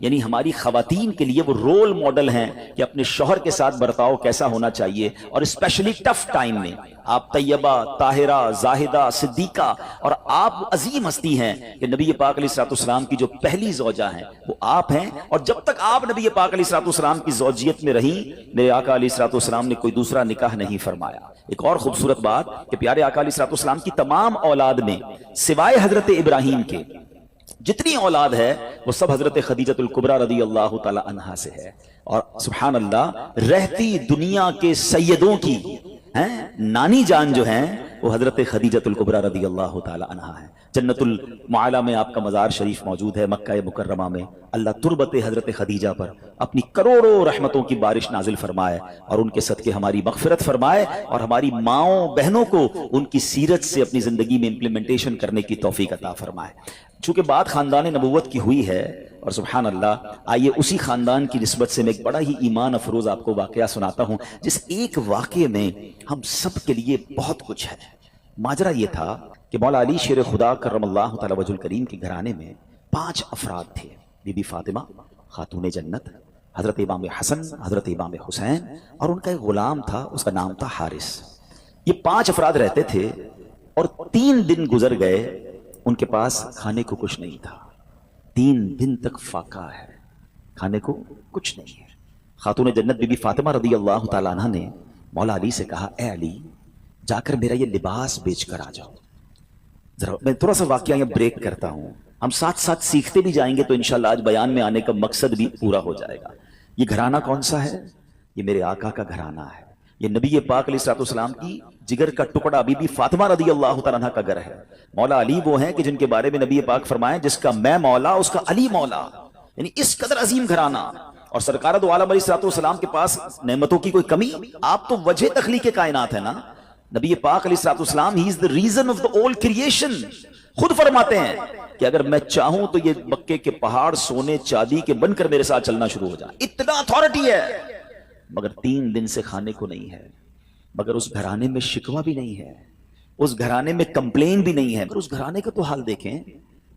یعنی ہماری خواتین کے لیے وہ رول ماڈل ہیں کہ اپنے شوہر کے ساتھ برتاؤ کیسا ہونا چاہیے، اور اسپیشلی ٹف ٹائم میں آپ طیبہ، طاہرہ، زاہدہ، صدیقہ، اور آپ عظیم ہستی ہیں کہ نبی پاک علیہ الصلوۃ والسلام کی جو پہلی زوجہ ہیں وہ آپ ہیں، اور جب تک آپ نبی پاک علیہ الصلوۃ والسلام کی زوجیت میں رہیں میرے آقا علیہ الصلوۃ والسلام نے کوئی دوسرا نکاح نہیں فرمایا۔ ایک اور خوبصورت بات کہ پیارے آقا علیہ الصلوۃ والسلام کی تمام اولاد میں سوائے حضرت ابراہیم کے جتنی اولاد ہے وہ سب حضرت خدیجۃ الکبریٰ رضی اللہ تعالی عنہا سے ہے، اور سبحان اللہ رہتی دنیا کے سیدوں کی نانی جان جو ہیں وہ حضرت خدیجۃ الکبریٰ رضی اللہ تعالی عنہا ہے۔ جنت المعالی میں آپ کا مزار شریف موجود ہے، مکہ مکرمہ میں اللہ تربت حضرت خدیجہ پر اپنی کروڑوں رحمتوں کی بارش نازل فرمائے، اور ان کے صدقے ہماری مغفرت فرمائے، اور ہماری ماؤں بہنوں کو ان کی سیرت سے اپنی زندگی میں امپلیمنٹیشن کرنے کی توفیق عطا فرمائے۔ چونکہ بات خاندان نبوت کی ہوئی ہے، اور سبحان اللہ آئیے اسی خاندان کی نسبت سے میں ایک بڑا ہی ایمان افروز آپ کو واقعہ سناتا ہوں، جس ایک واقعے میں ہم سب کے لیے بہت کچھ ہے۔ ماجرا یہ تھا کہ مولا علی شیر خدا کرم اللہ تعالی وجہ الکریم کے گھرانے میں 5 افراد تھے، بی بی فاطمہ خاتون جنت، حضرت امام حسن، حضرت امام حسین، اور ان کا ایک غلام تھا، اس کا نام تھا حارث۔ یہ 5 افراد رہتے تھے، اور 3 دن گزر گئے ان کے پاس کھانے کو کچھ نہیں تھا۔ 3 دن تک فاقہ ہے، کھانے کو کچھ نہیں ہے۔ خاتون جنت بی بی فاطمہ رضی اللہ تعالیٰ عنہ نے مولا علی سے کہا، اے علی جا کر میرا یہ لباس بیچ کر آ جاؤ۔ ذرا میں تھوڑا سا واقعہ یہ بریک کرتا ہوں، ہم ساتھ ساتھ سیکھتے بھی جائیں گے تو انشاءاللہ آج بیان میں آنے کا مقصد بھی پورا ہو جائے گا۔ یہ گھرانہ کون سا ہے؟ یہ میرے آقا کا گھرانہ ہے، یہ نبی پاک علیہ الصلوۃ والسلام کی جگر کا ٹکڑا بی بی فاطمہ رضی اللہ تعالیٰ عنہ کا گھر ہے۔ مولا علی وہ ہیں کہ جن کے بارے میں نبی پاک فرمائیں جس کا میں مولا اس کا علی مولا، یعنی اس قدر عظیم گھرانہ۔ اور سرکار دو عالم علیہ الصلوۃ والسلام کے پاس نعمتوں کی کوئی کمی؟ آپ تو وجہ تخلیق کائنات ہے نا۔ نبی پاک علیہ الصلوۃ والسلام ہی از the reason of the all creation۔ خود فرماتے ہیں کہ اگر میں چاہوں تو یہ مکے کے پہاڑ سونے چاندی کے بن کر میرے ساتھ چلنا شروع ہو جائے، اتنا اتھارٹی ہے، مگر 3 دن سے کھانے کو نہیں ہے۔ مگر اس گھرانے میں شکوہ بھی نہیں ہے، اس گھرانے میں کمپلین بھی نہیں ہے، مگر اس گھرانے کا تو حال دیکھیں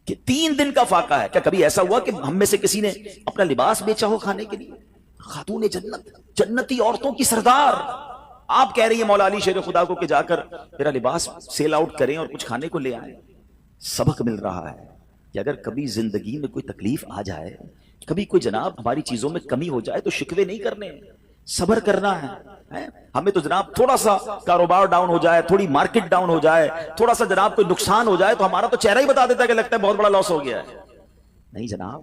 کہ 3 دن کا فاقہ ہے۔ کیا کبھی ایسا ہوا کہ ہم میں سے کسی نے اپنا لباس بیچا ہو کھانے کے لیے؟ خاتون جنت، جنتی عورتوں کی سردار، آپ کہہ رہی ہیں مولا علی شیر خدا کو کہ جا کر میرا لباس سیل آؤٹ کریں اور کچھ کھانے کو لے آئیں۔ سبق مل رہا ہے کہ اگر کبھی زندگی میں کوئی تکلیف آ جائے، کبھی کوئی جناب ہماری چیزوں میں کمی ہو جائے تو شکوے نہیں کرنے، صبر کرنا ہے۔ ہمیں تو جناب تھوڑا سا کاروبار ڈاؤن ہو جائے، تھوڑی مارکیٹ ڈاؤن ہو جائے، تھوڑا سا جناب کوئی نقصان ہو جائے تو ہمارا تو چہرہ ہی بتا دیتا ہے کہ لگتا ہے بہت بڑا لاس ہو گیا ہے۔ نہیں جناب،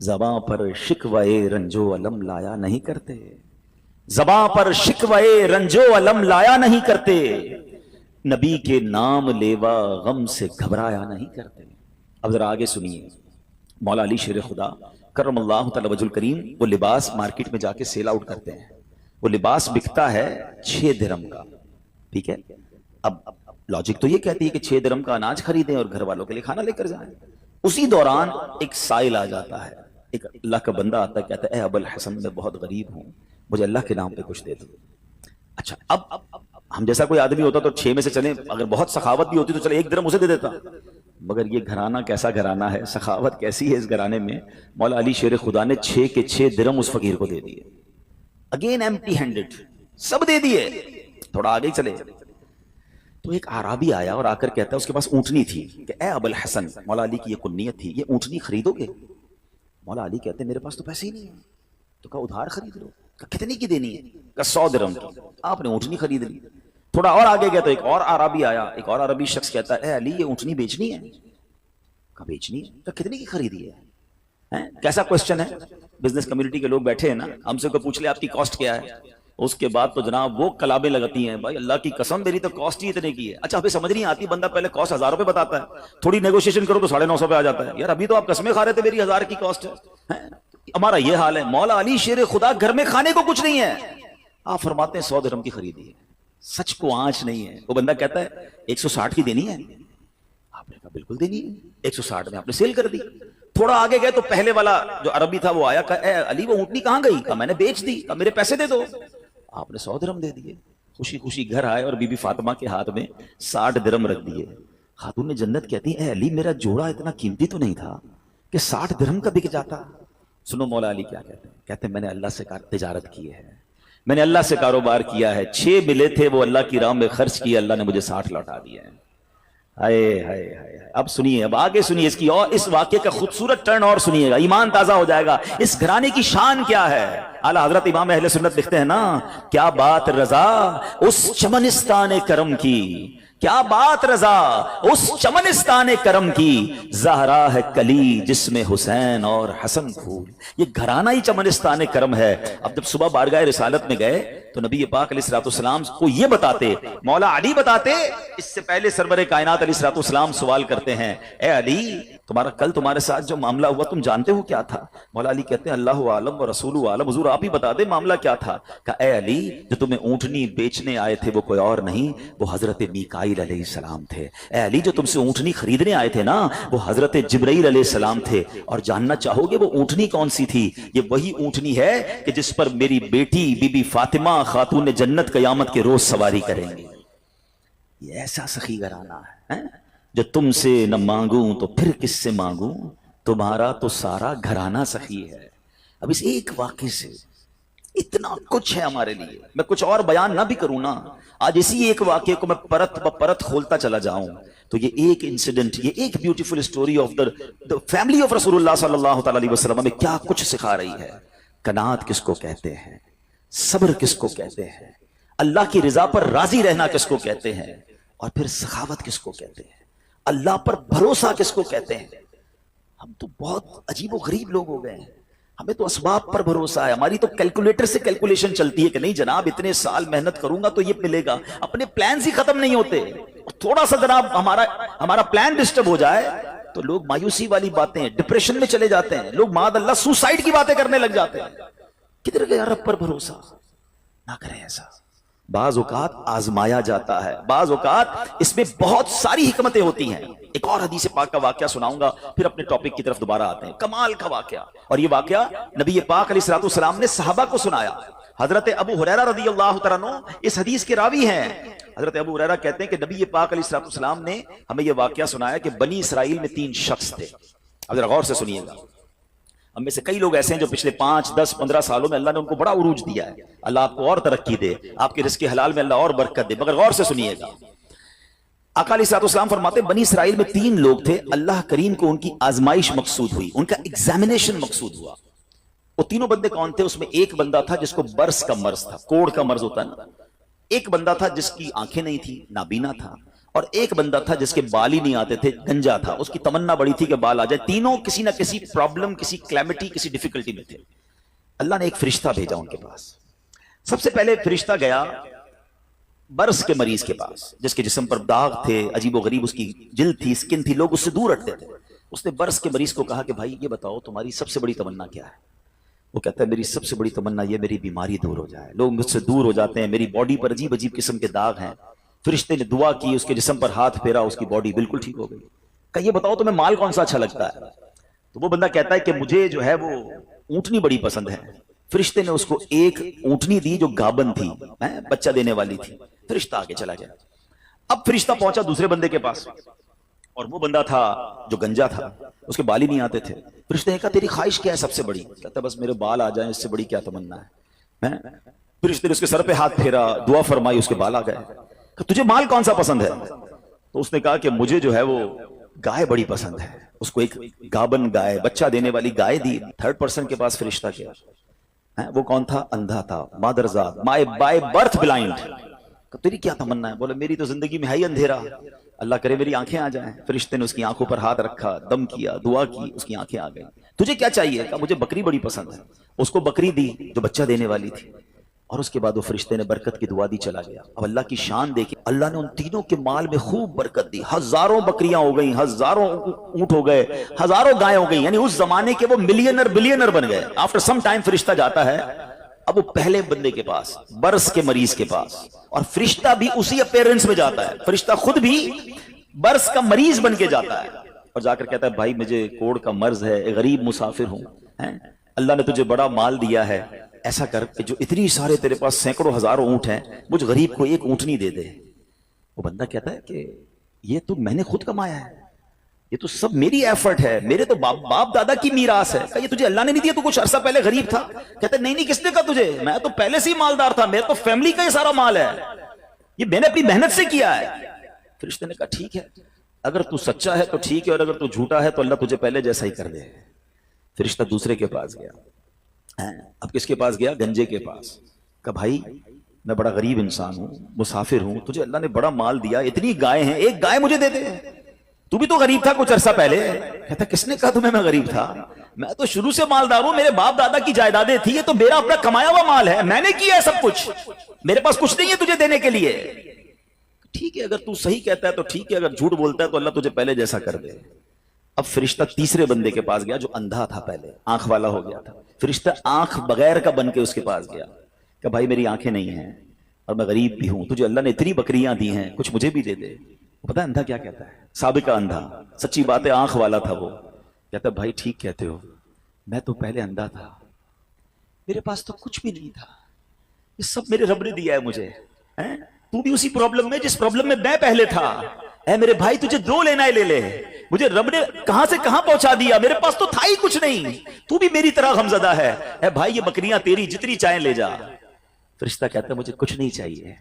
زباں پر شکوے رنجو علم لایا نہیں کرتے، زباں پر شکوے رنجو علم لایا نہیں کرتے، نبی کے نام لیوا غم سے گھبرایا نہیں کرتے۔ اب ذرا آگے سنیے، مولا علی شیر خدا کرم اللہ تعالی وجہ الکریم وہ لباس مارکیٹ میں جا کے سیل آؤٹ کرتے ہیں، وہ لباس بکتا ہے 6 درہم کا، ٹھیک ہے؟ اب لاجک تو یہ کہتی ہے کہ 6 درہم کا اناج خریدیں اور گھر والوں کے لیے کھانا لے کر جائیں۔ اسی دوران ایک سائل آ جاتا ہے، ایک اللہ کا بندہ آتا ہے، کہتا ہے اے ابو الحسن میں بہت غریب ہوں، مجھے اللہ کے نام پہ کچھ دے دو۔ اچھا، اب ہم جیسا کوئی آدمی ہوتا تو 6 میں سے چلیں، اگر بہت سخاوت بھی ہوتی تو چلے 1 درہم اسے دے دیتا، مگر یہ گھرانہ کیسا گھرانہ ہے، سخاوت کیسی ہے اس گھرانے میں۔ مولا علی شیر خدا نے 6 کے 6 درہم اس فقیر کو دے دیے، اگین ایمپٹی ہینڈڈ، سب دے دیے۔ تھوڑا آگے چلے تو ایک اعرابی آیا اور آ کر کہتا ہے، اس کے پاس اونٹنی تھی، کہ اے ابو الحسن، مولا علی کی یہ کنیت تھی، یہ اونٹنی خریدو گے؟ مولا علی کہتے ہیں میرے پاس تو پیسے ہی نہیں ہیں۔ تو کہا ادھار خرید لو۔ کہا کتنے کی دینی ہے؟ کہا 100 درہم کی۔ آپ نے اونٹنی خرید لی۔ تھوڑا اور آگے گیا تو ایک اور عربی آیا، ایک اور عربی شخص کہتا ہے اے علی یہ اونٹنی بیچنی ہے؟ کہا بیچنی ہے۔ کہا کتنے کی خریدی ہے؟ کیسا کوشچن ہے؟ بزنس کمیونٹی کے لوگ بیٹھے ہیں نا، ہم سے کوئی پوچھ لے آپ کی کاسٹ کیا ہے، اس کے بعد تو جناب وہ کلابیں لگتی ہیں، بھائی اللہ کی قسم میری تو کاسٹ ہی اتنے کی ہے۔ اچھا ہمیں سمجھ نہیں آتی، بندہ پہلے کاسٹ 1000 روپے بتاتا ہے، تھوڑی نیگوشیشن کرو تو 950 پہ آ جاتا ہے، یار ابھی تو آپ قسمیں کھا رہے تھے میری 1000 کی کاسٹ ہے۔ ہمارا یہ حال ہے، مولا علی شیر خدا گھر میں کھانے کو کچھ نہیں ہے، آپ فرماتے ہیں 100 درہم کی خریدی ہے۔ سچ کو آنچ نہیں ہے۔ وہ بندہ کہتا ہے 160 کی دینی ہے؟ آپ نے کہا بالکل دینی ہے۔ 160 میں آپ نے سیل کر دی۔ تھوڑا آگے گئے تو پہلے والا جو عربی تھا وہ آیا، کہا اے علی وہ اونٹنی کہاں گئی؟ کہا میں نے بیچ دی۔ کہا میرے پیسے دے دو۔ آپ نے 100 درہم دے دیے۔ خوشی خوشی گھر آئے اور بی بی فاطمہ کے ہاتھ میں 60 درہم رکھ دیے۔ خاتون جنت کہتی ہیں اے علی میرا جوڑا اتنا قیمتی تو نہیں تھا کہ 60 درہم کا بک جاتا؟ سنو مولا علی کیا کہتے ہیں، کہتے ہیں میں نے اللہ سے تجارت کی ہے، میں نے اللہ سے کاروبار کیا ہے، 6 ملے تھے وہ اللہ کی راہ میں خرچ کیے، اللہ نے مجھے 60 لوٹا دیے ہیں۔ ہائے ہائے ہائے، اب سنیے، اب آگے سنیے اس کی، اور اس واقعے کا خوبصورت ٹرن اور سنیے گا، ایمان تازہ ہو جائے گا۔ اس گھرانے کی شان کیا ہے؟ اعلیٰ حضرت امام اہل سنت لکھتے ہیں نا، کیا بات رضا اس چمنستان کرم کی، کیا بات رضا اس چمنستان کرم کی، زہرا ہے کلی جس میں حسین اور حسن پھول۔ یہ گھرانہ ہی چمنستان کرم ہے۔ اب جب صبح بارگاہ رسالت میں گئے تو نبی پاک علیہ الصلوۃ والسلام کو یہ بتاتے، مولا علی بتاتے، اس سے پہلے سرور کائنات علیہ الصلوۃ والسلام سوال کرتے ہیں، اے علی تمہارا کل تمہارے ساتھ جو معاملہ ہوا تم جانتے ہو کیا تھا؟ مولا علی کہتے ہیں اللہ عالم و رسول عالم، حضور آپ ہی بتا دیں معاملہ کیا تھا۔ کہا اے علی جو تمہیں اونٹنی بیچنے آئے تھے وہ کوئی اور نہیں، وہ حضرت میکائیل علیہ السلام تھے۔ اے علی جو تم سے اونٹنی خریدنے آئے تھے نا وہ حضرت جبرائیل علیہ السلام تھے۔ اور جاننا چاہو گے وہ اونٹنی کون سی تھی؟ یہ وہی اونٹنی ہے کہ جس پر میری بیٹی بی بی فاطمہ خاتون جنت قیامت کے روز سواری کریں گے۔ یہ ایسا سخی گھرانہ ہے جو تم سے نہ مانگوں تو پھر کس سے مانگوں، تمہارا تو سارا گھرانہ سخی ہے۔ اب اس ایک واقعے سے اتنا کچھ ہے ہمارے لیے، میں کچھ اور بیان نہ بھی کروں نا، آج اسی ایک واقعے کو میں پرت پرت کھولتا چلا جاؤں تو یہ ایک انسیڈنٹ، یہ ایک beautiful story of the family of رسول اللہ صلی اللہ تعالی علیہ وسلم ہمیں کیا کچھ سکھا رہی ہے۔ قناعت کس کو کہتے ہیں، صبر کس کو کہتے ہیں، اللہ کی رضا پر راضی رہنا کس کو کہتے ہیں، اور پھر سخاوت کس کو کہتے ہیں، اللہ پر بھروسہ کس کو کہتے ہیں۔ ہم تو بہت عجیب و غریب لوگ ہو گئے ہیں، ہمیں تو اسباب پر بھروسہ ہے، ہماری تو کیلکولیٹر سے کیلکولیشن چلتی ہے کہ نہیں جناب اتنے سال محنت کروں گا تو یہ ملے گا، اپنے پلانز ہی ختم نہیں ہوتے، تھوڑا سا جناب ہمارا پلان ڈسٹرب ہو جائے تو لوگ مایوسی والی باتیں، ڈپریشن میں چلے جاتے ہیں، لوگ معاذ اللہ سوسائڈ کی باتیں کرنے لگ جاتے ہیں۔ کدھر گیا رب پر بھروسہ؟ نہ کریں ایسا۔ بعض اوقات آزمایا جاتا ہے، بعض اوقات اس میں بہت ساری حکمتیں ہوتی ہیں۔ ایک اور حدیث پاک کا واقعہ سناؤں گا پھر اپنے ٹاپک کی طرف دوبارہ آتے ہیں، کمال کا واقعہ، اور یہ واقعہ نبی پاک علیہ الصلوۃ والسلام نے صحابہ کو سنایا۔ حضرت ابو ہریرہ رضی اللہ تعالیٰ عنہ اس حدیث کے راوی ہیں۔ حضرت ابو ہریرہ کہتے ہیں کہ نبی پاک علیہ الصلوۃ والسلام نے ہمیں یہ واقعہ سنایا کہ بنی اسرائیل میں 3 شخص تھے۔ اب ذرا غور سے سنیے گا، ہم میں سے کئی لوگ ایسے ہیں جو پچھلے 5 10 15 سالوں میں اللہ نے ان کو بڑا عروج دیا ہے، اللہ آپ کو اور ترقی دے، آپ کے رزق حلال میں اللہ اور برکت دے، مگر غور سے سنیے گا۔ آقا علیہ الصلوۃ والسلام فرماتے بنی اسرائیل میں 3 لوگ تھے، اللہ کریم کو ان کی آزمائش مقصود ہوئی، ان کا ایگزامینیشن مقصود ہوا۔ وہ تینوں بندے کون تھے؟ اس میں ایک بندہ تھا جس کو برس کا مرض تھا، کوڑ کا مرض ہوتا ہے نا، ایک بندہ تھا جس کی آنکھیں نہیں تھی، نابینا تھا، اور ایک بندہ تھا جس کے بال ہی نہیں آتے تھے، گنجا تھا، اس کی تمنا بڑی تھی کہ بال آ جائے۔ تینوں کسی نہ کسی پرابلم، کسی کلیمٹی، کسی ڈیفیکلٹی میں تھے۔ اللہ نے ایک فرشتہ بھیجا ان کے پاس۔ سب سے پہلے فرشتہ گیا برس کے مریض کے پاس جس کے جسم پر داغ تھے، عجیب و غریب اس کی جلد تھی، سکن تھی، لوگ اس سے دور ہٹتے تھے۔ اس نے برس کے مریض کو کہا کہ بھائی یہ بتاؤ تمہاری سب سے بڑی تمنا کیا ہے؟ وہ کہتا ہے میری سب سے بڑی تمنا یہ میری بیماری دور ہو جائے، لوگ مجھ سے دور ہو جاتے ہیں، میری باڈی پر عجیب عجیب قسم کے داغ ہیں۔ فرشتے نے دعا کی، اس کے جسم پر ہاتھ پھیرا، اس کی باڈی بالکل ٹھیک ہو گئی۔ کہا یہ بتاؤ تمہیں مال کون سا اچھا لگتا ہے؟ تو وہ بندہ کہتا ہے کہ مجھے جو ہے وہ اونٹنی بڑی پسند ہے۔ فرشتے نے اس کو ایک اونٹنی دی جو گابن تھی، بچہ دینے والی تھی۔ فرشتہ آگے چلا گیا۔ اب فرشتہ پہنچا دوسرے بندے کے پاس، اور وہ بندہ تھا جو گنجا تھا، اس کے بال ہی نہیں آتے تھے۔ فرشتے نے کہا تیری خواہش کیا ہے سب سے بڑی؟ کہتا بس میرے بال آ جائیں، اس سے بڑی کیا تمنا ہے۔ فرشتے نے اس کے سر پہ ہاتھ پھیرا، دعا فرمائی، اس کے بال آ گئے۔ کہ تجھے مال کون سا پسند ہے؟ تو اس نے کہا کہ مجھے جو ہے وہ گائے بڑی پسند ہے۔ اس کو ایک گابن گائے، بچہ دینے والی گائے دی۔ 3rd پرسن کے پاس فرشتہ گیا، وہ کون تھا؟ اندھا تھا، مادرزاد، بائی برتھ بلائنڈ۔ تیری کیا تمنا ہے؟ بولے میری تو زندگی میں ہے ہی اندھیرا، اللہ کرے میری آنکھیں آ جائیں۔ فرشتے نے اس کی آنکھوں پر ہاتھ رکھا، دم کیا، دعا کی، اس کی آنکھیں آ گئی۔ تجھے کیا چاہیے؟ کہا مجھے بکری بڑی پسند ہے۔ اس کو بکری دی جو بچہ دینے والی تھی، اور اس کے بعد وہ فرشتے نے برکت کی دعا دی، چلا گیا۔ اب اللہ کی شان دیکھیں، اللہ نے ان تینوں کے مال میں خوب برکت دی، ہزاروں بکریاں ہو گئیں، ہزاروں اونٹ ہو گئے، ہزاروں گائیں ہو گئیں، یعنی اس زمانے کے وہ ملینر بلینر بن گئے۔ آفٹر سم ٹائم فرشتہ جاتا ہے اب وہ پہلے بندے کے پاس، برس کے مریض کے پاس، اور فرشتہ بھی اسی اپیرنس میں جاتا ہے، فرشتہ خود بھی برس کا مریض بن کے جاتا ہے، اور جا کر کہتا ہے بھائی مجھے کوڑ کا مرض ہے، غریب مسافر ہوں، اللہ نے تجھے بڑا مال دیا ہے، ایسا کر کہ جو اتنی سارے تیرے پاس سینکڑوں ہزاروں اونٹ ہیں، مجھ غریب کو ایک اونٹنی دے دے۔ وہ بندہ کہتا ہے کہ یہ تو میں نے خود کمایا ہے، یہ تو سب میری ایفرٹ ہے, میرے تو باپ دادا کی میراث ہے. کہ یہ تجھے اللہ نے نہیں دیا, تو کچھ عرصہ پہلے غریب تھا. کہتے نہیں کس نے کہا تجھے, میں تو پہلے سے ہی مالدار تھا, میرے تو فیملی کا یہ سارا مال ہے, یہ میں نے اپنی محنت سے کیا ہے. فرشتے نے کہا ٹھیک ہے, اگر تو سچا ہے تو ٹھیک ہے, اور اگر تو جھوٹا ہے تو اللہ تجھے پہلے جیسا ہی کر دے. فرشتہ دوسرے کے پاس گیا. اب کس کے پاس گیا؟ گنجے کے پاس. کہا بھائی میں بڑا غریب انسان ہوں, مسافر ہوں, تجھے اللہ نے بڑا مال دیا, اتنی گائے ہیں, ایک گائے مجھے دے دے, تو بھی تو غریب تھا کچھ عرصہ پہلے. کہتا کس نے کہا تمہیں میں غریب تھا, میں تو شروع سے مالدار ہوں, میرے باپ دادا کی جائیدادیں تھی, یہ تو میرا اپنا کمایا ہوا مال ہے, میں نے کیا ہے سب کچھ, میرے پاس کچھ نہیں ہے تجھے دینے کے لیے. ٹھیک ہے اگر تو صحیح کہتا ہے تو ٹھیک ہے, اگر جھوٹ بولتا ہے تو اللہ تجھے پہلے جیسا کر دے. اب فرشتہ تیسرے بندے کے پاس گیا جو اندھا تھا, پہلے آنکھ والا ہو گیا تھا. فرشتہ آنکھ بغیر کا بن کے اس کے پاس گیا کہ بھائی میری آنکھیں نہیں ہیں اور میں غریب بھی ہوں, تجھے اللہ نے اتنی بکریاں دی ہیں, کچھ مجھے بھی دے دے. پتہ ہے اندھا کیا کہتا ہے؟ سابقہ اندھا, سچی بات ہے, آنکھ والا تھا وہ. کہتا بھائی ٹھیک کہتے ہو, میں تو پہلے اندھا تھا, میرے پاس تو کچھ بھی نہیں تھا, یہ سب میرے رب نے دیا ہے مجھے. تو بھی اسی پرابلم میں جس پرابلم میں میں پہلے تھا. اے میرے بھائی تجھے جو لینا ہے لے لے, مجھے رب نے کہاں سے کہاں پہنچا دیا, میرے پاس تو تھا ہی کچھ نہیں, تو بھی میری طرح غمزدہ ہے. اے بھائی یہ بکریاں تیری, جتنی چاہیں لے جا. فرشتہ کہتا ہے مجھے کچھ نہیں چاہیے,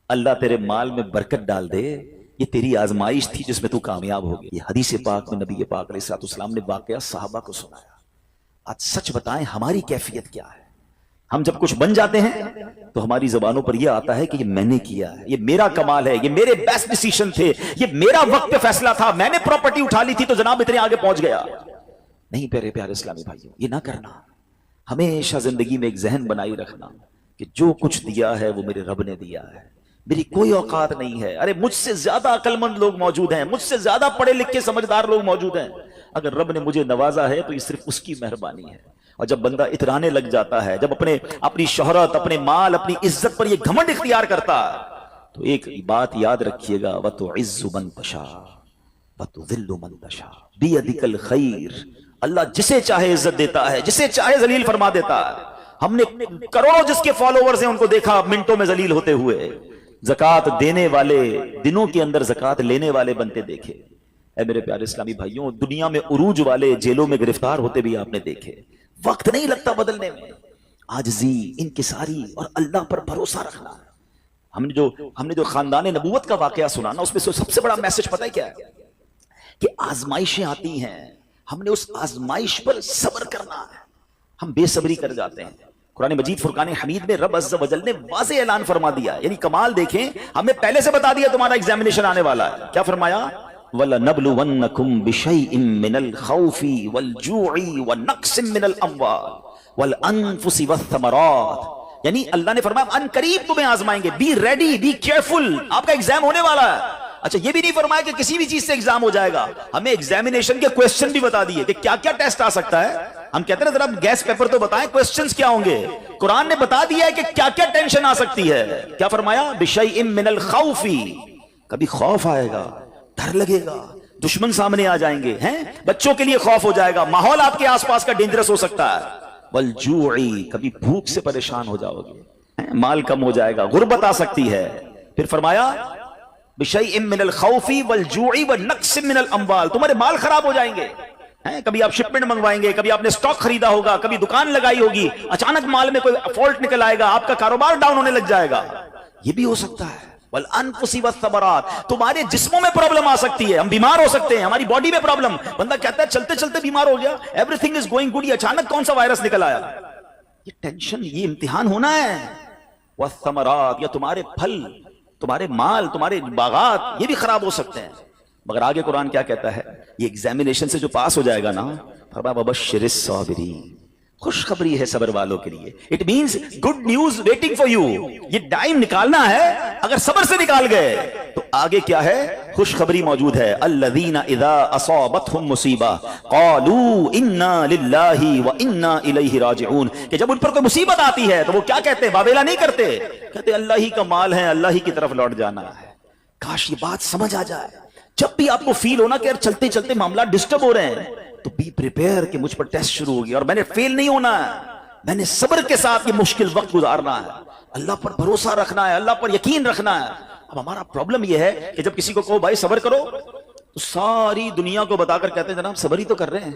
اللہ تیرے مال میں برکت ڈال دے, یہ تیری آزمائش تھی جس میں تو کامیاب ہو گئی. یہ حدیث پاک میں نبی پاک علیہ السلام نے واقعہ صحابہ کو سنایا. آج سچ بتائیں ہماری کیفیت کیا ہے؟ ہم جب کچھ بن جاتے ہیں تو ہماری زبانوں پر یہ آتا ہے کہ یہ میں نے کیا ہے, یہ میرا کمال ہے, یہ میرے بیسٹ ڈیسیشن تھے, یہ میرا وقت پہ فیصلہ تھا, میں نے پراپرٹی اٹھا لی تھی تو جناب اتنے آگے پہنچ گیا. نہیں پیارے پیارے اسلامی بھائیوں, یہ نہ کرنا. ہمیشہ زندگی میں ایک ذہن بنائی رکھنا کہ جو کچھ دیا ہے وہ میرے رب نے دیا ہے, میری کوئی اوقات نہیں ہے. ارے مجھ سے زیادہ عقل مند لوگ موجود ہیں, مجھ سے زیادہ پڑھے لکھے سمجھدار لوگ موجود ہیں. اگر رب نے مجھے نوازا ہے تو یہ صرف اس کی مہربانی ہے. اور جب بندہ اترانے لگ جاتا ہے, جب اپنی شہرت, اپنے مال, اپنی عزت پر یہ گھمنڈ اختیار کرتا ہے, تو ایک بات یاد رکھیے گا, وَتُعِزُّ مَن تَشَاءُ وَتُذِلُّ مَن تَشَاءُ بِيَدِكَ الْخَيْرُ. اللہ جسے چاہے عزت دیتا ہے, جسے چاہے ذلیل فرما دیتا ہے. ہم نے کروڑوں جس کے فالوورز ہیں ان کو دیکھا منٹوں میں ذلیل ہوتے ہوئے. زکات دینے والے دنوں کے اندر زکات لینے والے بنتے دیکھے. اے میرے پیارے اسلامی بھائیوں, دنیا میں عروج والے جیلوں میں گرفتار ہوتے بھی آپ نے دیکھے. وقت نہیں لگتا بدلنے میں. عاجزی, انکساری اور اللہ پر بھروسہ رکھنا. ہم نے جو خاندان نبوت کا واقعہ سنا نا, اس میں سب سے بڑا میسج پتہ ہے کیا ہے؟ کہ آزمائشیں آتی ہیں, ہم نے اس آزمائش پر صبر کرنا ہے. ہم بے صبری کر جاتے ہیں. قرآن مجید فرقان حمید میں رب عز و جل نے واضح اعلان فرما دیا, یعنی کمال دیکھیں, ہمیں پہلے سے بتا دیا تمہارا ایگزامینیشن آنے والا ہے. کیا فرمایا؟ وَلَنَبْلُوَنَّكُمْ بِشَيْءٍ مِّنَ الْخَوْفِ وَالْجُوعِ وَنَقْصٍ مِّنَ الْأَمْوَالِ وَالْأَنفُسِ وَالثَّمَرَاتِ. یعنی اللہ نے فرمایا ان قریب تمہیں آزمائیں گے, بی ریڈی, بی کیئرفل, آپ کا ایگزام ہونے والا ہے. اچھا یہ بھی نہیں فرمایا کہ کسی بھی چیز سے ایگزام ہو جائے گا, ہمیں ایگزامینیشن کے کوسچن بھی بتا دیے کہ کیا کیا ٹیسٹ آ سکتا ہے. ہم کہتے ہیں ذرا گیس پیپر تو بتائیں, کوسچنز کیا ہوں گے. قرآن نے بتا دیا ہے کہ کیا کیا ٹینشن آ سکتی ہے. کیا فرمایا؟ بِشَيْءٍ مِّنَ الْخَوْفِ, کبھی خوف آئے گا, ڈر لگے گا, دشمن سامنے آ جائیں گے, ہیں بچوں کے لیے خوف ہو جائے گا, ماحول آپ کے آس پاس کا ڈینجرس ہو سکتا ہے. وَالْجُوعِ, کبھی بھوک سے پریشان ہو جاؤ گے, مال کم ہو جائے گا, غربت آ سکتی ہے. پھر فرمایا بِشَيْءٍ مِّنَ الْخَوْفِ وَالْجُوعِ وَنَقْصٍ مِّنَ الْأَمْوَالِ, تمہارے مال خراب ہو جائیں گے. کبھی آپ شپمنٹ منگوائیں گے, کبھی آپ نے سٹاک خریدا ہوگا, کبھی دکان لگائی ہوگی, اچانک مال میں کوئی فالٹ نکل آئے گا, آپ کا کاروبار ڈاؤن ہونے لگ جائے گا. یہ بھی ہو سکتا ہے. وَالْأَنفُسِ وَالثَّمَرَاتِ, تمہارے جسموں میں پرابلم آ سکتی ہے, ہم بیمار ہو سکتے ہیں, ہماری باڈی میں پرابلم. بندہ کہتا ہے چلتے چلتے بیمار ہو گیا, every thing is going good, یہ اچانک کون سا وائرس نکل آیا. یہ ٹینشن, یہ امتحان ہونا ہے. وَالثَّمَرَاتِ, یا تمہارے پھل, تمہارے مال, تمہارے باغات, یہ بھی خراب ہو سکتے ہیں. مگر آگے قرآن کیا کہتا ہے؟ یہ ایگزامینیشن سے جو پاس ہو جائے گا نا, فرمایا وَبَشِّرِ الصَّابِرِينَ, خوشخبری ہے صبر والوں کے لیے. It means good news waiting for you. یہ ٹائم نکالنا ہے, اگر صبر سے نکال گئے تو آگے کیا ہے؟ خوشخبری موجود ہے. الذین اذا اصابتهم مصیبہ قالوا انا للہ وانا الیہ راجعون, کہ جب ان پر کوئی مصیبت آتی ہے تو وہ کیا کہتے ہیں؟ واویلا نہیں کرتے, کہتے اللہ ہی کا مال ہے, اللہ ہی کی طرف لوٹ جانا ہے. کاش یہ بات سمجھ آ جائے. جب بھی آپ کو فیل ہونا کہ یار چلتے چلتے معاملات ڈسٹرب ہو رہے ہیں, تو بی پریپیئر کہ مجھ پر ٹیسٹ شروع ہو گیا اور میں نے فیل نہیں ہونا ہے, میں نے صبر کے ساتھ یہ مشکل وقت گزارنا ہے, اللہ پر بھروسہ رکھنا ہے, اللہ پر یقین رکھنا ہے. اب ہمارا پرابلم یہ ہے کہ جب کسی کو کہو بھائی صبر کرو, تو ساری دنیا کو بتا کر کہتے ہیں جناب صبر ہی تو کر رہے ہیں.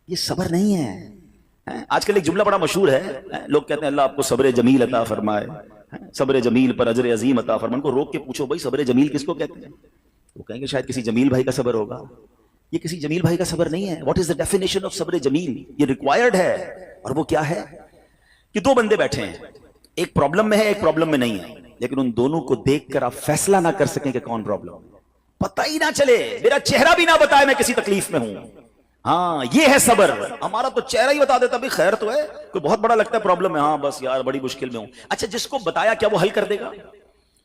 یہ صبر نہیں ہے. آج کل ایک جملہ بڑا مشہور ہے, لوگ کہتے ہیں اللہ آپ کو صبر جمیل عطا فرمائے, صبر جمیل پر اجر عظیم عطا فرمائے. ان کو روک کے پوچھو بھائی صبر جمیل کس کو کہتے ہیں؟ وہ کہیں گے شاید کسی جمیل بھائی کا صبر ہوگا. یہ کسی جمیل بھائی کا صبر نہیں ہے. What is the definition of صبر جمیل؟ یہ ریکوائرڈ ہے. اور وہ کیا ہے کہ دو بندے بیٹھے ہیں, ایک پرابلم میں ہے ایک پرابلم میں نہیں ہے, لیکن ان دونوں کو دیکھ کر آپ فیصلہ نہ کر سکیں کہ کون پرابلم, پتہ ہی نہ چلے, میرا چہرہ بھی نہ بتائے میں کسی تکلیف میں ہوں. ہاں یہ ہے صبر. ہمارا تو چہرہ ہی بتا دیتا بھی خیر تو ہے, کوئی بہت بڑا لگتا ہے پرابلم ہے, ہاں بس یار بڑی مشکل میں ہوں. اچھا جس کو بتایا کیا وہ حل کر دے گا؟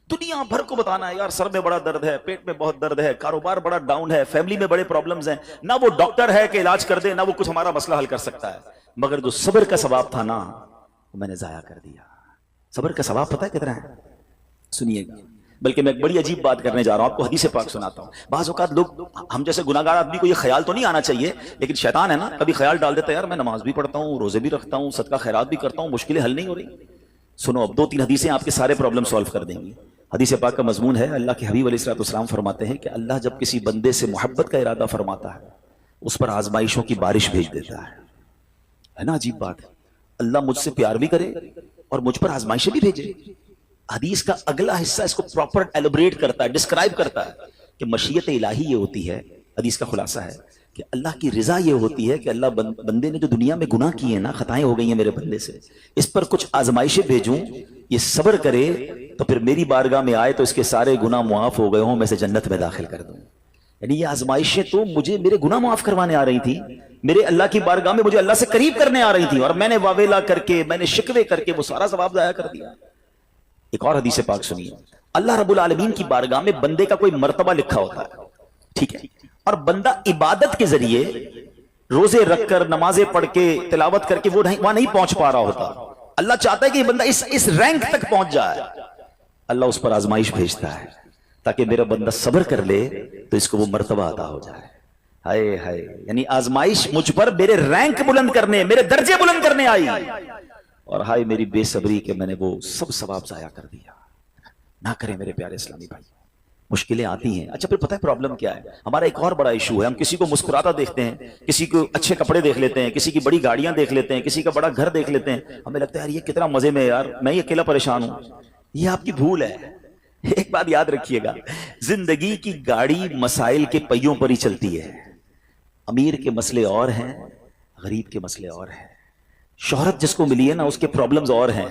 دنیا بھر کو بتانا ہے یار سر میں بڑا درد ہے, پیٹ میں بہت درد ہے, کاروبار بڑا ڈاؤن ہے, فیملی میں بڑے پرابلمز ہیں. نہ وہ ڈاکٹر ہے کہ علاج کر دے, نہ وہ کچھ ہمارا مسئلہ حل کر سکتا ہے. مگر جو صبر کا ثواب تھا نا وہ میں نے ضائع کر دیا. صبر کا ثواب پتہ ہے کتنا ہے؟ سنیے گا. بلکہ میں ایک بڑی عجیب بات کرنے جا رہا ہوں, آپ کو حدیث پاک سناتا ہوں. بعض اوقات لوگ, ہم جیسے گناہگار آدمی کو یہ خیال تو نہیں آنا چاہیے, لیکن شیطان ہے نا کبھی خیال ڈال دیتا ہے یار میں نماز بھی پڑھتا ہوں, روزے بھی رکھتا ہوں, صدقہ خیرات بھی کرتا ہوں, مشکلیں حل نہیں ہو رہی. سنو اب 2-3 حدیثیں آپ کے سارے پرابلم سولو کر دیں گی. حدیث پاک کا مضمون ہے, اللہ کے حبیب علیہ الصلوۃ والسلام فرماتے ہیں کہ اللہ جب کسی بندے سے محبت کا ارادہ فرماتا ہے اس پر آزمائشوں کی بارش بھیج دیتا ہے نا. عجیب بات ہے, اللہ مجھ سے پیار بھی کرے اور مجھ پر آزمائشیں بھی بھیجے. حدیث کا اگلا حصہ اس کو پراپر ایلوبریٹ کرتا ہے, ڈسکرائب کرتا ہے کہ مشیت الہی یہ ہوتی ہے. حدیث کا خلاصہ ہے کہ اللہ کی رضا یہ ہوتی ہے کہ اللہ بندے نے جو دنیا میں گناہ کیے ہیں نا, خطائیں ہو گئی ہیں میرے بندے سے, اس پر کچھ آزمائشیں بھیجوں, یہ صبر کرے تو پھر میری بارگاہ میں آئے تو اس کے سارے گناہ معاف ہو گئے ہوں, میں سے جنت میں داخل کر دوں. یعنی یہ آزمائشیں تو مجھے میرے گناہ معاف کروانے آ رہی تھی, میرے اللہ کی بارگاہ میں مجھے اللہ سے قریب کرنے آ رہی تھی, اور میں نے واویلا کر کے, میں نے شکوے کر کے وہ سارا ثواب ضائع کر دیا. ایک اور حدیث پاک سنیے. اللہ رب العالمین کی بارگاہ میں بندے کا کوئی مرتبہ لکھا ہوتا ہے, ٹھیک ہے, اور بندہ عبادت کے ذریعے روزے رکھ کر, نمازیں پڑھ کے, تلاوت کر کے وہ وہاں نہیں پہنچ پا رہا ہوتا. اللہ چاہتا ہے کہ یہ بندہ اس رینک تک پہنچ جائے. اللہ اس پر آزمائش بھیجتا ہے تاکہ میرا بندہ صبر کر لے تو اس کو وہ مرتبہ عطا ہو جائے. ہائے ہائے, یعنی آزمائش مجھ پر میرے رینک بلند کرنے, میرے درجے بلند کرنے آئی, اور ہائے میری بے صبری کہ میں نے وہ سب ثواب ضائع کر دیا. نہ کریں میرے پیارے اسلامی بھائی, مشکلیں آتی ہیں. اچھا پھر پتہ ہے پرابلم کیا ہے؟ ہمارا ایک اور بڑا ایشو ہے, ہم کسی کو مسکراتا دیکھتے ہیں, کسی کو اچھے کپڑے دیکھ لیتے ہیں, کسی کی بڑی گاڑیاں دیکھ لیتے ہیں, کسی کا بڑا گھر دیکھ لیتے ہیں, ہمیں لگتا ہے یار یہ کتنا مزے میں, یار میں یہ اکیلا پریشان ہوں. یہ آپ کی بھول ہے. ایک بات یاد رکھیے گا, زندگی کی گاڑی مسائل کے پہیوں پر ہی چلتی ہے. امیر کے مسئلے اور ہیں, غریب کے مسئلے اور ہیں. شہرت جس کو ملی ہے نا اس کے پرابلمز اور ہیں,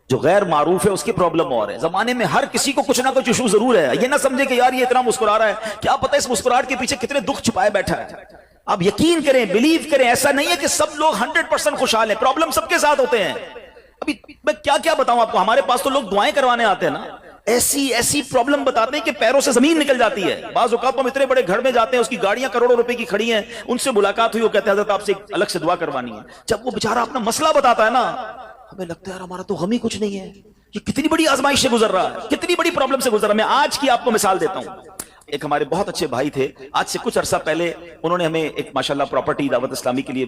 جو غیر معروف ہے اس کے پرابلم اور ہے. زمانے میں ہر کسی کو کچھ نہ کچھ ایشو ضرور ہے. یہ نہ سمجھے کہ یار یہ اتنا مسکرا رہا ہے, کیا پتہ اس مسکراہٹ کے پیچھے کتنے دکھ چھپائے بیٹھا ہے. آپ یقین کریں, بلیو کریں, ایسا نہیں ہے کہ سب لوگ 100% خوشحال ہیں. پرابلم سب کے ساتھ ہوتے ہیں. ابھی میں کیا بتاؤں آپ کو, ہمارے پاس تو لوگ دعائیں کروانے آتے ہیں نا, ایسی پرابلم بتاتے ہیں کہ پیروں سے زمین نکل جاتی ہے. بعض اوقات ہم اتنے بڑے گھر میں جاتے ہیں, اس کی گاڑیاں کروڑوں روپے کی کھڑی ہیں, ان سے ملاقات ہوئی, وہ کہتے ہیں حضرت آپ سے الگ سے دعا کروانی ہے. جب وہ بیچارہ اپنا مسئلہ بتاتا ہے نا, ہمیں لگتا ہے یار ہمارا تو غم ہی کچھ نہیں ہے, یہ کتنی بڑی آزمائش سے گزر رہا ہے, کتنی بڑی پرابلم سے گزر رہا ہے. میں آج کی آپ کو مثال دیتا ہوں. ایک ہمارے بہت اچھے بھائی تھے, آج سے کچھ عرصہ پہلے انہوں نے ہمیں ایک ماشاءاللہ پراپرٹی دعوت اسلامی کے لیے,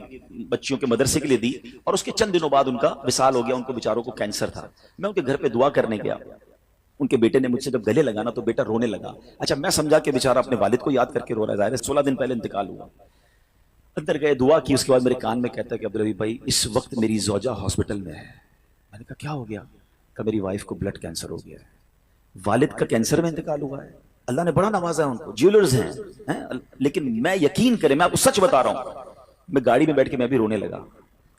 بچیوں کے مدرسے کے لیے دی, اور اس کے چند دنوں بعد ان کا وصال ہو گیا. ان کو بیچاروں کو کینسر تھا. میں ان کے گھر پہ دعا کرنے گیا, ان کے بیٹے نے مجھ سے جب گلے لگانا تو بیٹا رونے لگا. اچھا میں سمجھا کہ بیچارہ اپنے والد کو یاد کر کے رو رہا ہے, ظاہر ہے 16 دن پہلے انتقال ہوا. اندر گئے, دعا کی, اس کے بعد میرے کان میں کہتا ہے کہ عبدالرحیم بھائی اس وقت میری زوجہ ہاسپٹل میں ہے. میں نے کہا کیا ہو گیا؟ کہ میری وائف کو بلڈ کینسر ہو گیا ہے. والد کا کینسر میں انتقال ہوا ہے, اللہ نے بڑا نوازا ہے ان کو, جیولرز ہیں, لیکن میں یقین کریں, میں آپ کو سچ بتا رہا ہوں, میں گاڑی میں بیٹھ کے میں بھی رونے لگا,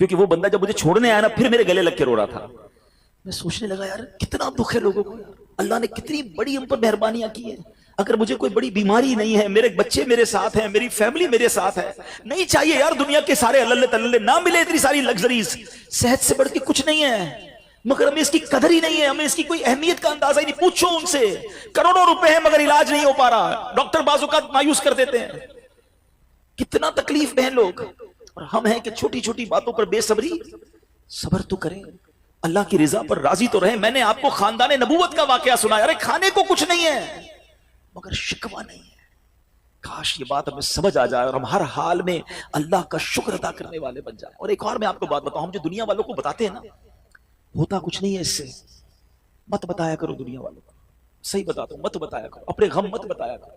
کیونکہ وہ بندہ جب مجھے چھوڑنے آیا نا پھر میرے گلے لگ کے رو رہا تھا. میں سوچنے لگا یار کتنا دکھ ہے لوگوں کو, اللہ نے کتنی بڑی ہم پر مہربانیاں کی ہیں. اگر مجھے کوئی بڑی بیماری نہیں ہے, میرے بچے میرے ساتھ ہیں, میری فیملی میرے ساتھ ہے, نہیں چاہیے یار دنیا کے سارے اللہ تللے نہ ملے اتنی ساری لگژریز, صحت سے بڑھ کے کچھ نہیں ہے, مگر ہمیں اس کی قدر ہی نہیں ہے, ہمیں اس کی کوئی اہمیت کا اندازہ ہی نہیں. پوچھو ان سے, کروڑوں روپے ہیں مگر علاج نہیں ہو پا رہا, ڈاکٹر بعض اوقات مایوس کر دیتے ہیں. کتنا تکلیف میں ہیں لوگ, اور ہم ہیں کہ چھوٹی چھوٹی باتوں پر بے صبری. صبر تو کریں, اللہ کی رضا پر راضی تو رہیں. میں نے آپ کو خاندان نبوت کا واقعہ سنایا, ارے کھانے کو کچھ نہیں ہے مگر شکوہ نہیں ہے. کاش یہ بات ہمیں سمجھ آ جائے اور ہم ہر حال میں اللہ کا شکر ادا کرنے والے بن جائیں. اور ایک اور میں آپ کو بات بتاؤں, ہم جو دنیا والوں کو بتاتے ہیں نا ہوتا کچھ نہیں ہے اس سے. مت بتایا کرو دنیا والوں کو, صحیح بتاتا ہوں, مت بتایا کرو, اپنے غم مت بتایا کرو.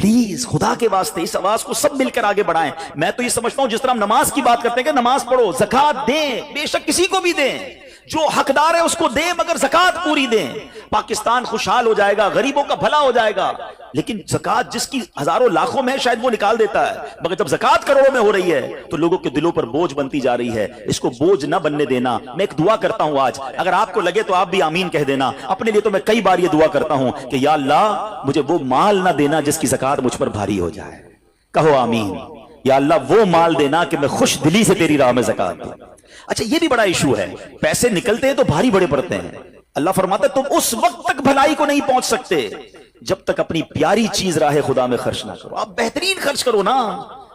پلیز خدا کے واسطے اس آواز کو سب مل کر آگے بڑھائیں. میں تو یہ سمجھتا ہوں جس طرح ہم نماز کی بات کرتے ہیں کہ نماز پڑھو, زکات دیں, بے شک کسی کو بھی دیں, جو حقدار ہے اس کو دیں, مگر زکات پوری دیں. پاکستان خوشحال ہو جائے گا, غریبوں کا بھلا ہو جائے گا. لیکن زکات جس کی ہزاروں لاکھوں میں شاید وہ نکال دیتا ہے, مگر جب زکات کروڑوں میں ہو رہی ہے تو لوگوں کے دلوں پر بوجھ بنتی جا رہی ہے. اس کو بوجھ نہ بننے دینا. میں ایک دعا کرتا ہوں آج, اگر آپ کو لگے تو آپ بھی آمین کہہ دینا. اپنے لیے تو میں کئی بار یہ دعا کرتا ہوں کہ یا اللہ مجھے وہ مال نہ دینا جس کی زکات مجھ پر بھاری ہو جائے. کہو آمین. یا اللہ وہ مال دینا کہ میں خوش دلی سے تیری راہ میں زکات دوں. اچھا یہ بھی بڑا ایشو ہے, پیسے نکلتے ہیں تو بھاری بڑے پڑتے ہیں. اللہ فرماتا ہے تم اس وقت تک بھلائی کو نہیں پہنچ سکتے جب تک اپنی پیاری چیز راہ خدا میں خرچ نہ کرو. آپ بہترین خرچ کرو نا,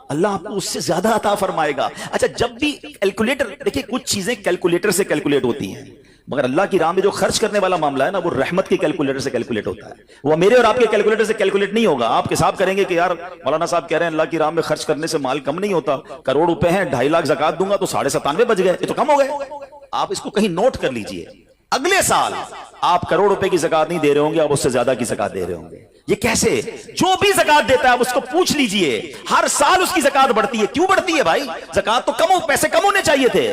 اللہ آپ کو اس سے زیادہ عطا فرمائے گا. اچھا جب بھی کیلکولیٹر, دیکھیں کچھ چیزیں کیلکولیٹر سے کیلکولیٹ ہوتی ہیں, مگر اللہ کی راہ میں جو خرچ کرنے والا معاملہ ہے نا وہ رحمت کے کیلکولیٹر سے کیلکولیٹ ہوتا ہے. وہ میرے اور آپ کے کیلکولیٹر سے کیلکولیٹ نہیں ہوگا. آپ حساب کریں گے کہ یار مولانا صاحب کہہ رہے ہیں اللہ کی راہ میں خرچ کرنے سے مال کم نہیں ہوتا, کروڑ روپے ہیں 2.5 لاکھ زکات دوں گا تو 97.5 بچ گئے, یہ تو کم ہو گئے. آپ اس کو کہیں نوٹ کر لیجئے, اگلے سال آپ کروڑ روپے کی زکات نہیں دے رہے ہوں گے, آپ اس سے زیادہ کی زکات دے رہے ہوں گے. یہ کیسے؟ جو بھی زکات دیتا ہے آپ اس کو پوچھ لیجئے, ہر سال اس کی زکات بڑھتی ہے. کیوں بڑھتی ہے بھائی؟ زکات تو کم ہو, پیسے کم ہونے چاہیے تھے.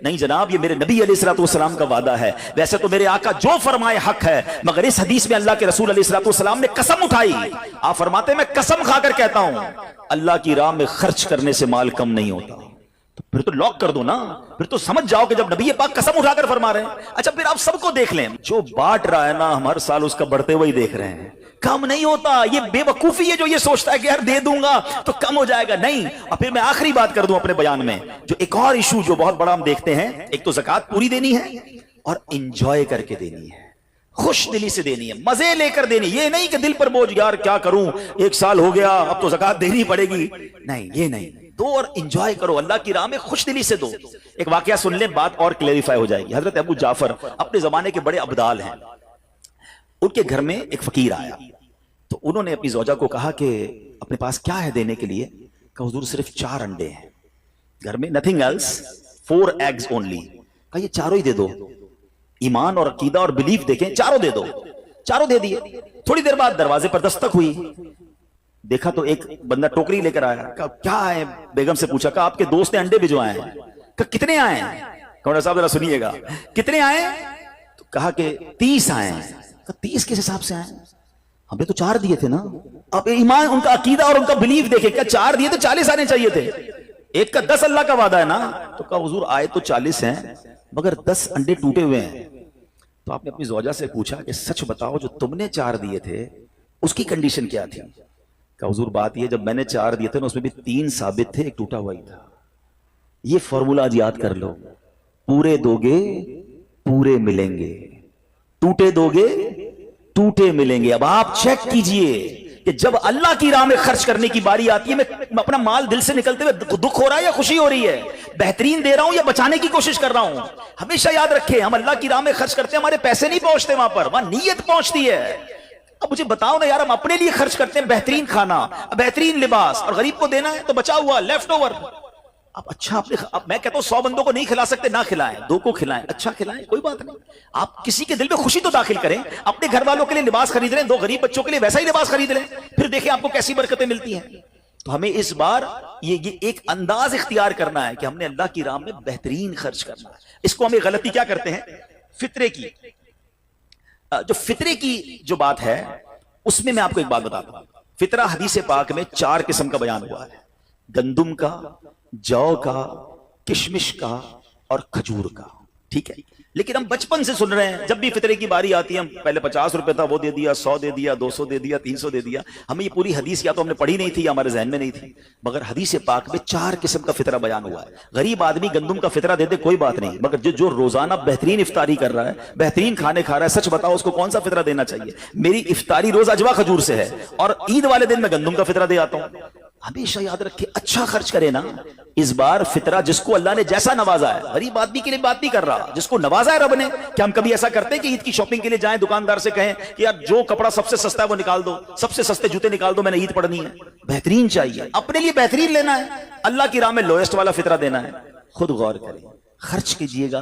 نہیں جناب, یہ میرے نبی علیہ الصلوۃ والسلام کا وعدہ ہے. ویسے تو میرے آقا جو فرمائے حق ہے, مگر اس حدیث میں اللہ کے رسول علیہ الصلوۃ والسلام نے قسم اٹھائی. آپ فرماتے ہیں میں قسم کھا کر کہتا ہوں اللہ کی راہ میں خرچ کرنے سے مال کم نہیں ہوتا. تو پھر تو لاک کر دو نا, پھر تو سمجھ جاؤ کہ جب نبی پاک قسم اٹھا کر فرما رہے ہیں. اچھا پھر آپ سب کو دیکھ لیں, جو بانٹ رہا ہے نا ہم ہر سال اس کا بڑھتے ہوئے دیکھ رہے ہیں, کم نہیں ہوتا. یہ بے وقوفی ہے جو یہ سوچتا ہے کہ یار دے دوں گا تو کم ہو جائے گا. نہیں. اور پھر میں آخری بات کر دوں اپنے بیان میں, جو ایک اور ایشو جو بہت بڑا ہم دیکھتے ہیں, ایک تو زکات پوری دینی ہے اور انجوائے کر کے دینی ہے, خوش دلی سے دینی ہے, مزے لے کر دینی. یہ نہیں کہ دل پر بوجھ, یار کیا کروں 1 سال ہو گیا اب تو زکات دینی پڑے گی. نہیں, یہ نہیں. دو اور انجوائے کرو, اللہ کی راہ میں خوش دلی سے دو. ایک واقعہ سن لیں, بات اور کلیریفائی ہو جائے گی. حضرت ابو جعفر اپنے زمانے کے بڑے ابدال ہیں. ان کے گھر میں ایک فقیر آیا تو انہوں نے اپنی زوجہ کو کہا کہ اپنے پاس کیا ہے دینے کے لیے؟ کہ حضور صرف 4 انڈے ہیں گھر میں, nothing else, 4 eggs only. کہا یہ چاروں ہی دے دو. ایمان اور عقیدہ اور بلیف دیکھیں, چاروں دے دو. چاروں دے دیے. تھوڑی دیر بعد دروازے پر دستک ہوئی, دیکھا تو ایک بندہ ٹوکری لے کر آیا. کہا کیا ہے؟ بیگم سے پوچھا. کہا آپ کے دوست نے انڈے بھجوائے ہیں. کہا کتنے آئے ہیں؟ کہا صاحب ذرا سنیے گا, کتنے آئے ہیں؟ تو کہا کہ 30 آئے ہیں. کہا 30 کس حساب سے آئے ہیں؟ ہمیں تو 4 دیے تھے نا. اب ایمان, ان کا عقیدہ اور ان کا بلیف دیکھیں, کیا 4 دیے تو 40 آنے چاہیے تھے. ایک کا 10 اللہ کا وعدہ ہے نا. تو کہا حضور آئے تو 40 ہیں مگر 10 انڈے ٹوٹے ہوئے ہیں. تو آپ نے اپنی زوجہ سے پوچھا کہ سچ بتاؤ جو تم نے 4 دیے تھے اس کی کنڈیشن کیا تھی؟ کہ حضور بات یہ, جب میں نے 4 دیے تھے نا اس میں بھی 3 ثابت تھے, ایک ٹوٹا ہوا ہی تھا. یہ فارمولا آج یاد کر لو, پورے دو گے پورے ملیں گے, ٹوٹے دو گے ٹوٹے ملیں گے. اب آپ چیک کیجئے کہ جب اللہ کی راہ میں خرچ کرنے کی باری آتی ہے, میں اپنا مال دل سے نکلتے ہوئے دکھ ہو رہا ہے یا خوشی ہو رہی ہے, بہترین دے رہا ہوں یا بچانے کی کوشش کر رہا ہوں. ہمیشہ یاد رکھیں, ہم اللہ کی راہ میں خرچ کرتے ہیں, ہمارے پیسے نہیں پہنچتے وہاں پر, وہاں نیت پہنچتی ہے. اب مجھے بتاؤ نا یار, ہم اپنے لیے خرچ کرتے ہیں بہترین کھانا, بہترین لباس, اور غریب کو دینا ہے تو بچا ہوا لیفٹ اوور. اب اچھا اب میں کہتا ہوں 100 بندوں کو نہیں کھلا سکتے, نہ کھلائیں, 2 کو کھلائیں, اچھا کھلائیں, کوئی بات نہیں. آپ کسی کے دل میں خوشی تو داخل کریں. اپنے گھر والوں کے لیے لباس خرید لیں, 2 غریب بچوں کے لیے ویسا ہی لباس خرید لیں, پھر دیکھیں آپ کو کیسی برکتیں ملتی ہیں. تو ہمیں اس بار یہ ایک انداز اختیار کرنا ہے کہ ہم نے اللہ کی راہ میں بہترین خرچ کرنا ہے. اس کو ہمیں غلطی کیا کرتے ہیں, فطرے کی. جو فطرے کی جو بات ہے اس میں آپ کو ایک بات بتاتا ہوں. فطرہ حدیث پاک میں 4 قسم کا بیان ہوا ہے, گندم کا, جو کا, کشمش کا اور کھجور کا. ٹھیک ہے, لیکن ہم بچپن سے سن رہے ہیں, جب بھی فطرے کی باری آتی ہے ہم پہلے 50 روپے تھا وہ دے دیا, 100 دے دیا, 200 دے دیا, 300 دے دیا. ہمیں یہ پوری حدیث یا تو ہم نے پڑھی نہیں تھی یا ہمارے ذہن میں نہیں تھی, مگر حدیث پاک میں 4 قسم کا فطرہ بیان ہوا ہے. غریب آدمی گندم کا فطرہ دے دے کوئی بات نہیں, مگر جو روزانہ بہترین افطاری کر رہا ہے, بہترین کھانے کھا رہا ہے, سچ بتاؤ اس کو کون سا فطرہ دینا چاہیے؟ میری افطاری روز اجوا کھجور سے ہے اور عید والے دن میں گندم کا فطرہ دے آتا ہوں. ہمیشہ یاد رکھے, اچھا خرچ کرے نا. اس بار فطرہ جس کو اللہ نے جیسا نوازا ہے, غریب آدمی کے لیے بات نہیں کر رہا, جس کو نوازا ہے رب نے. کہ ہم کبھی ایسا کرتے ہیں کہ عید کی شاپنگ کے لیے جائیں, دکاندار سے کہیں کہ یار جو کپڑا سب سے سستا ہے وہ نکال دو, سب سے سستے جوتے نکال دو, میں نے عید پڑھنی ہے. بہترین چاہیے, اپنے لیے بہترین لینا ہے, اللہ کی راہ میں لوئسٹ والا فطرہ دینا ہے. خود غور کریں. خرچ کیجئے گا،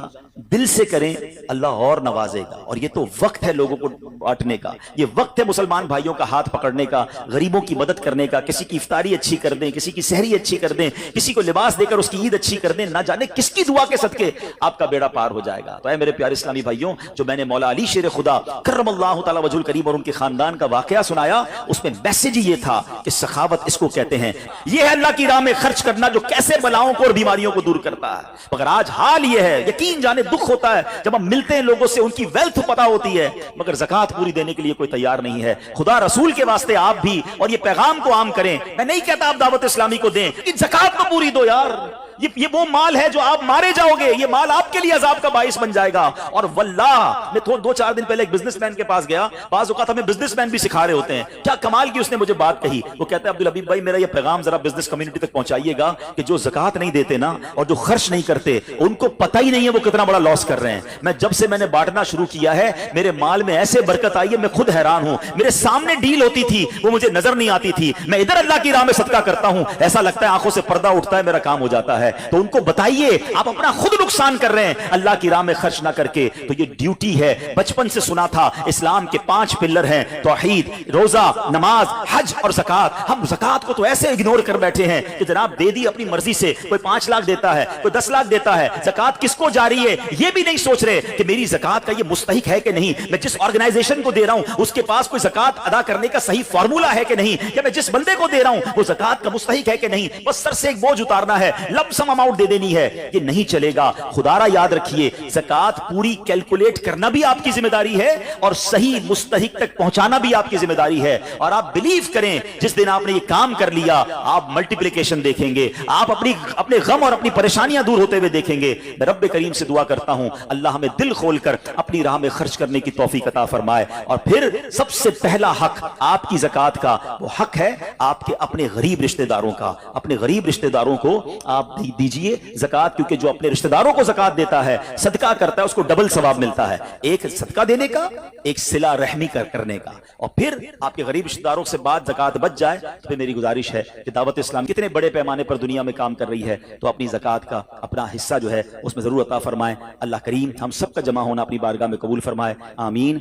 دل سے کریں، اللہ اور نوازے گا۔ اور یہ تو وقت ہے لوگوں کو بانٹنے کا، یہ وقت ہے مسلمان بھائیوں کا ہاتھ پکڑنے کا، غریبوں کی مدد کرنے کا، کسی کی افطاری اچھی کر دیں، کسی کی سحری اچھی کر دیں، کسی کو لباس دے کر اس کی عید اچھی کر دیں، نہ جانے کس کی دعا کے صدقے آپ کا بیڑا پار ہو جائے گا۔ تو اے میرے پیارے اسلامی بھائیوں، جو میں نے مولا علی شیر خدا کرم اللہ تعالی وجہ الکریم اور ان کے خاندان کا واقعہ سنایا، اس میں میسج یہ تھا کہ سخاوت اس کو کہتے ہیں، یہ ہے اللہ کی راہ میں خرچ کرنا جو کیسے بلاؤں کو اور بیماریوں کو دور کرتا ہے۔ مگر آج حال یہ ہے، یقین جانے دکھ ہوتا ہے جب ہم ملتے ہیں لوگوں سے، ان کی ویلتھ پتہ ہوتی ہے مگر زکوٰۃ پوری دینے کے لیے کوئی تیار نہیں ہے۔ خدا رسول کے واسطے آپ بھی اور یہ پیغام کو عام کریں۔ میں نہیں کہتا آپ دعوت اسلامی کو دیں کہ زکوٰۃ تو پوری دو یار، یہ وہ مال ہے جو آپ مارے جاؤ گے، یہ مال آپ کے لیے عذاب کا باعث بن جائے گا۔ اور واللہ میں 2-4 دن پہلے ایک بزنس مین کے پاس گیا، بعض اوقات ہمیں بزنس مین بھی سکھا رہے ہوتے ہیں، کیا کمال کی اس نے مجھے بات کہی۔ وہ کہتا ہے عبدالحبیب بھائی میرا یہ پیغام ذرا بزنس کمیونٹی تک پہنچائیے گا کہ جو زکوٰۃ نہیں دیتے نا اور جو خرچ نہیں کرتے، ان کو پتہ ہی نہیں ہے وہ کتنا بڑا لاس کر رہے ہیں۔ میں جب سے میں نے بانٹنا شروع کیا ہے میرے مال میں ایسے برکت آئی ہے، میں خود حیران ہوں۔ میرے سامنے ڈیل ہوتی تھی وہ مجھے نظر نہیں آتی تھی، میں ادھر اللہ کی راہ میں صدقہ کرتا ہوں، ایسا لگتا ہے آنکھوں سے پردہ اٹھتا ہے، میرا کام ہو جاتا ہے۔ تو ان کو بتائیے آپ اپنا خود نقصان کر رہے ہیں اللہ کی راہ میں خرچ نہ کر کے۔ تو یہ ڈیوٹی ہے، بچپن سے سنا تھا اسلام کے 5 پلر ہیں، توحید، روزہ، نماز، حج اور زکوٰۃ۔ ہم زکوٰۃ کو تو ایسے اگنور کر بیٹھے ہیں کہ جناب دے دی اپنی مرضی سے، کوئی 5 لاکھ دیتا ہے، کوئی 10 لاکھ دیتا ہے، زکوٰۃ کس کو جاری ہے یہ بھی نہیں سوچ رہے کہ میری زکوٰۃ کا یہ مستحق ہے کہ نہیں، میں جس آرگنائزیشن کو دے رہا ہوں اس کے پاس کوئی زکوٰۃ ادا کرنے کا صحیح فارمولا ہے کہ نہیں، کہ میں جس بندے کو دے رہا ہوں وہ زکوٰۃ کا مستحق ہے کہ نہیں، بس سر سے ایک بوجھ اتارنا ہے، لم سم اماؤنٹ دے دینی ہے، یہ نہیں چلے گا۔ خدا را یاد رکھیے زکوٰۃ پوری کیلکولیٹ کرنا بھی آپ کی ذمہ داری ہے اور صحیح مستحق تک پہنچانا بھی آپ کی ذمہ داری ہے۔ اور آپ بلیو کریں جس دن آپ نے یہ کام کر لیا آپ ملٹیپلیکیشن دیکھیں گے، آپ اپنے غم اور اپنی پریشانیاں دور ہوتے ہوئے دیکھیں گے۔ میں رب کریم سے دعا کرتا ہوں اللہ ہمیں دل کھول کر اپنی راہ میں خرچ کرنے کی توفیق عطا فرمائے۔ اور پھر سب سے پہلا حق آپ کی زکوٰۃ کا وہ حق ہے آپ کے اپنے غریب رشتہ داروں کا۔ اپنے غریب رشتہ داروں کو آپ دیجئے زکوٰۃ، کیونکہ جو اپنے رشتہ داروں کو زکوٰۃ دیتا ہے، صدقہ کرتا ہے، اس کو ڈبل ثواب ملتا ہے، ایک صدقہ دینے کا، ایک صلہ رحمی کرنے کا۔ اور پھر آپ کے غریب رشتہ داروں سے بات زکوٰۃ بچ جائے تو پھر میری گزارش ہے کہ دعوت اسلام کتنے بڑے پیمانے پر دنیا میں کام کر رہی ہے، تو اپنی زکوٰۃ کا اپنا حصہ جو ہے اس میں ضرور عطا فرمائیں۔ اللہ کریم ہم سب کا جمع ہونا اپنی بارگاہ میں قبول فرمائے، آمین۔